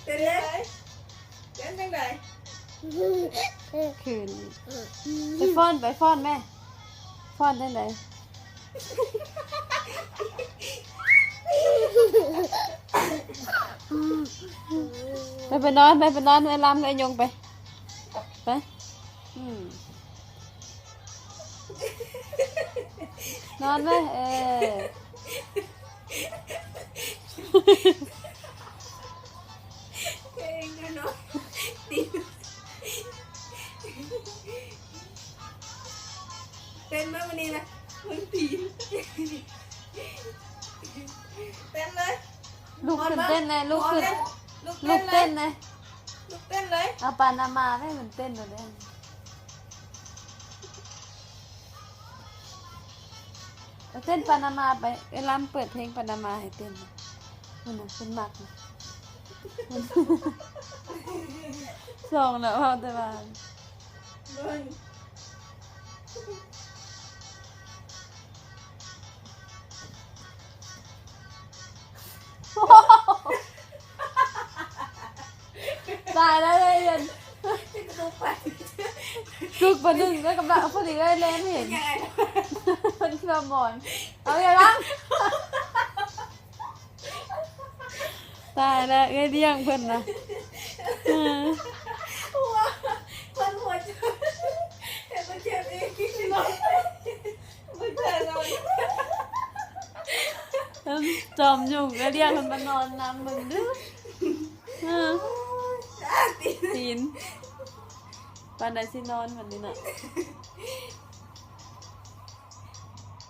เต้นเลยเต้นยังไงคืนไปฟ้อนแม่ฟ้อนได้ไหนไปนอนไอ้ลำกับไอ้ยงไปนอนไหมเก่งนะเนาะเต้นมาวันนี้นะมึงตีเต้นเลย ลูกขึ้นเต้นเลยลูกขึ้น ลูกเต้นเลย ลูกเต้นเลย เอาปานามาให้มันเต้นหน่อยได้เอาเต้นปานามาไปไอ้ลำเปิดเพลงปานามาให้เต้นมันน่ะเป็นหมักนะส่งแล้วเอาแต่ว่าตายแล้วเลยเย็นจุกประดึงแล้วกำลังพอดีเลยเล่นเห็นมันเคลื่อนหมอนเอาไงบ้างตายแล้วไงเลี้ยงเพิ่นนะคนหัวใจแต่มันเจ็บเองมันเจ็บเราจอมยุ่งไงเลี้ยงมันมานอนน้ำมึงดื้อตีนปานใดสินอนวันนี้น่ะ